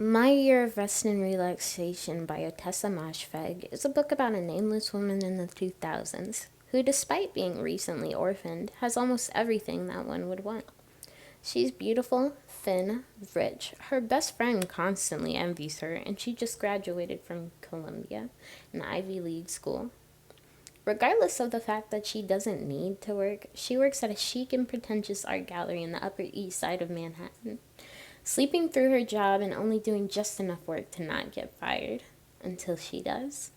My Year of Rest and Relaxation by Otessa Moshfegh is a book about a nameless woman in the 2000s who, despite being recently orphaned, has almost everything that one would want. She's beautiful, thin, rich. Her best friend constantly envies her, and she just graduated from Columbia, an Ivy League school. Regardless of the fact that she doesn't need to work, she works at a chic and pretentious art gallery in the Upper East Side of Manhattan, sleeping through her job and only doing just enough work to not get fired, until she does.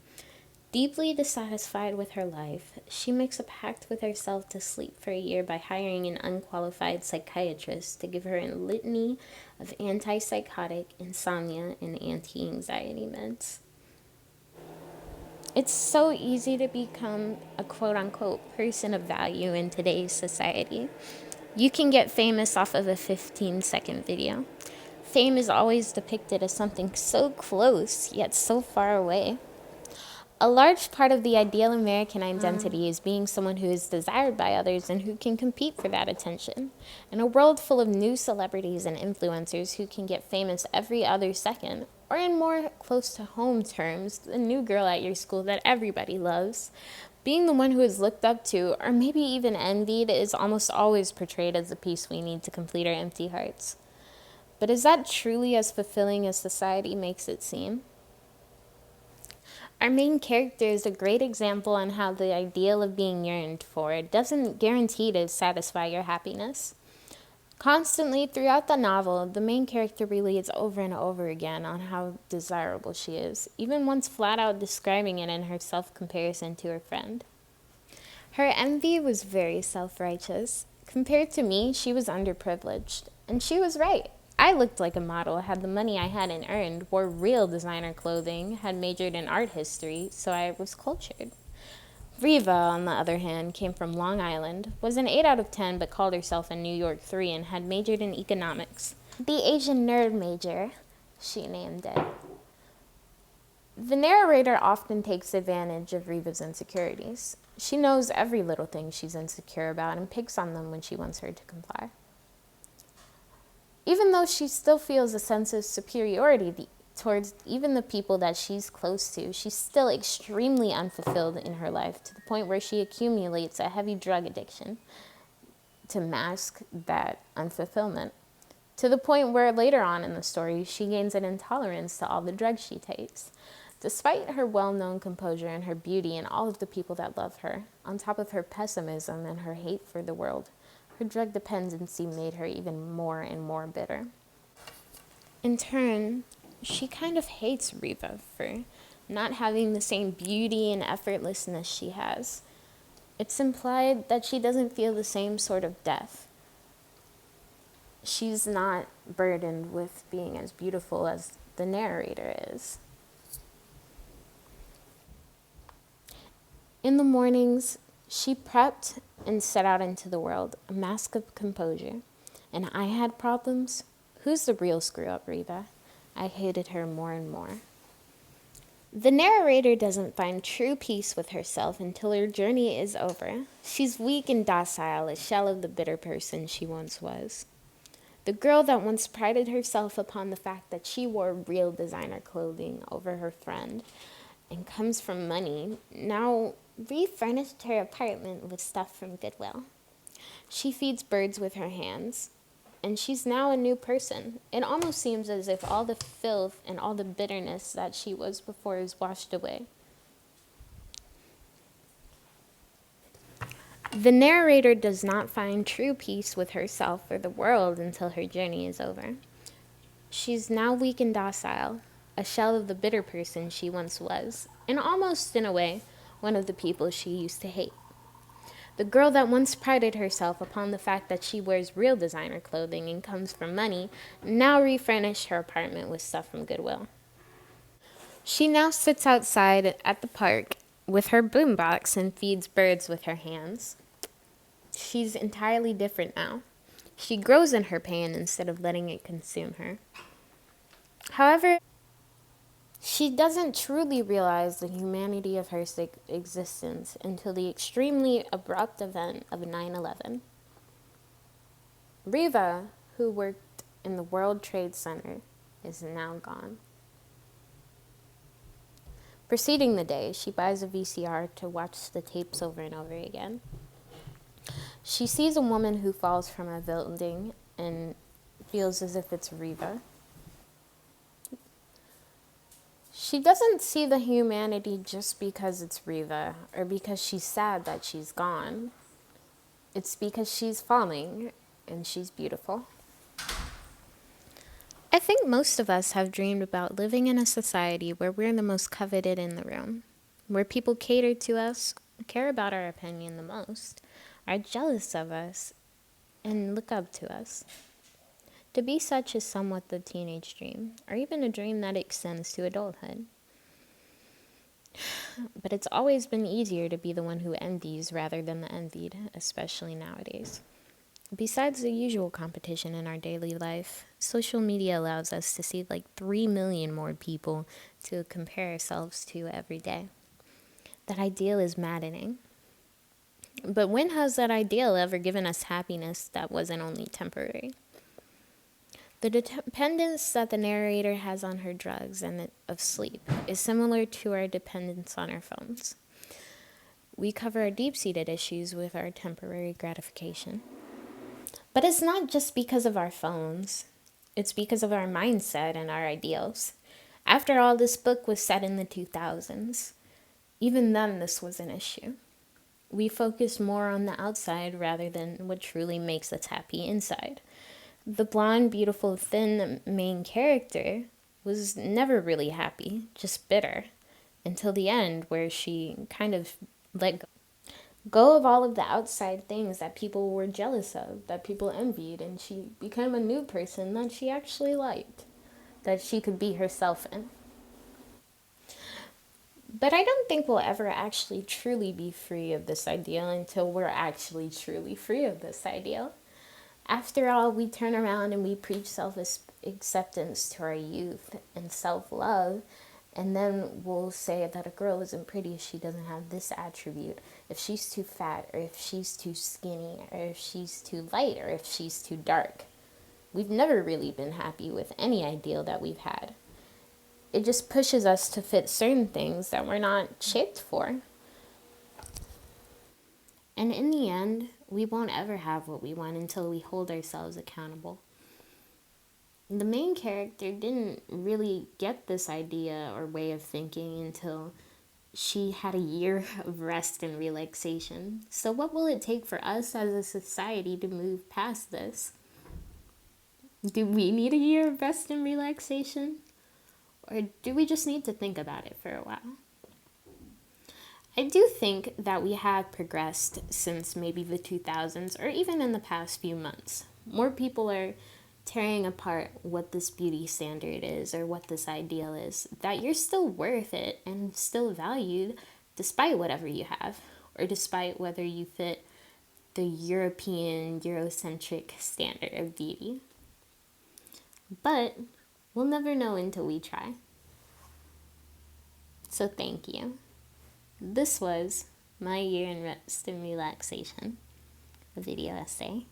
Deeply dissatisfied with her life, she makes a pact with herself to sleep for a year by hiring an unqualified psychiatrist to give her a litany of antipsychotic, insomnia, and anti-anxiety meds. It's so easy to become a quote unquote person of value in today's society. You can get famous off of a 15-second video. Fame is always depicted as something so close, yet so far away. A large part of the ideal American identity is being someone who is desired by others and who can compete for that attention. In a world full of new celebrities and influencers who can get famous every other second, or in more close to home terms, the new girl at your school that everybody loves, being the one who is looked up to, or maybe even envied, is almost always portrayed as the piece we need to complete our empty hearts. But is that truly as fulfilling as society makes it seem? Our main character is a great example on how the ideal of being yearned for doesn't guarantee to satisfy your happiness. Constantly throughout the novel, the main character relates over and over again on how desirable she is, even once flat out describing it in her self-comparison to her friend. Her envy was very self-righteous. Compared to me, she was underprivileged. And she was right. I looked like a model, had the money I hadn't earned, wore real designer clothing, had majored in art history, so I was cultured. Riva, on the other hand, came from Long Island, was an 8 out of 10 but called herself a New York 3 and had majored in economics. The Asian nerd major, she named it. The narrator often takes advantage of Riva's insecurities. She knows every little thing she's insecure about and picks on them when she wants her to comply. Even though she still feels a sense of superiority towards even the people that she's close to, she's still extremely unfulfilled in her life to the point where she accumulates a heavy drug addiction to mask that unfulfillment. To the point where later on in the story, she gains an intolerance to all the drugs she takes. Despite her well-known composure and her beauty and all of the people that love her, on top of her pessimism and her hate for the world, her drug dependency made her even more and more bitter. In turn, she kind of hates Riva for not having the same beauty and effortlessness she has. It's implied that she doesn't feel the same sort of death. She's not burdened with being as beautiful as the narrator is. In the mornings, she prepped and set out into the world, a mask of composure. And I had problems. Who's the real screw-up, Riva? I hated her more and more. The narrator doesn't find true peace with herself until her journey is over. She's weak and docile, a shell of the bitter person she once was. The girl that once prided herself upon the fact that she wore real designer clothing over her friend and comes from money, now refurnished her apartment with stuff from Goodwill. She feeds birds with her hands, and she's now a new person. It almost seems as if all the filth and all the bitterness that she was before is washed away. The narrator does not find true peace with herself or the world until her journey is over. She's now weak and docile, a shell of the bitter person she once was, and almost, in a way, one of the people she used to hate. The girl that once prided herself upon the fact that she wears real designer clothing and comes from money now refurnished her apartment with stuff from Goodwill. She now sits outside at the park with her boombox and feeds birds with her hands. She's entirely different now. She grows in her pain instead of letting it consume her. However, she doesn't truly realize the humanity of her existence until the extremely abrupt event of 9/11. Riva, who worked in the World Trade Center, is now gone. Preceding the day, she buys a VCR to watch the tapes over and over again. She sees a woman who falls from a building and feels as if it's Reva. She doesn't see the humanity just because it's Reva or because she's sad that she's gone. It's because she's falling and she's beautiful. I think most of us have dreamed about living in a society where we're the most coveted in the room, where people cater to us, care about our opinion the most, are jealous of us, and look up to us. To be such is somewhat the teenage dream, or even a dream that extends to adulthood. But it's always been easier to be the one who envies rather than the envied, especially nowadays. Besides the usual competition in our daily life, social media allows us to see like 3 million more people to compare ourselves to every day. That ideal is maddening. But when has that ideal ever given us happiness that wasn't only temporary? The dependence that the narrator has on her drugs and of sleep is similar to our dependence on our phones. We cover our deep-seated issues with our temporary gratification. But it's not just because of our phones. It's because of our mindset and our ideals. After all, this book was set in the 2000s. Even then, this was an issue. We focus more on the outside rather than what truly makes us happy inside. The blonde, beautiful, thin main character was never really happy, just bitter, until the end where she kind of let go of all of the outside things that people were jealous of, that people envied, and she became a new person that she actually liked, that she could be herself in. But I don't think we'll ever actually truly be free of this ideal until we're actually truly free of this ideal. After all, we turn around and we preach self-acceptance to our youth and self-love, and then we'll say that a girl isn't pretty if she doesn't have this attribute, if she's too fat, or if she's too skinny, or if she's too light, or if she's too dark. We've never really been happy with any ideal that we've had. It just pushes us to fit certain things that we're not shaped for. And in the end, we won't ever have what we want until we hold ourselves accountable. The main character didn't really get this idea or way of thinking until she had a year of rest and relaxation. So what will it take for us as a society to move past this? Do we need a year of rest and relaxation? Or do we just need to think about it for a while? I do think that we have progressed since maybe the 2000s or even in the past few months. More people are tearing apart what this beauty standard is or what this ideal is, that you're still worth it and still valued despite whatever you have or despite whether you fit the European, Eurocentric standard of beauty. But we'll never know until we try. So thank you. This was my year in rest and relaxation, a video essay.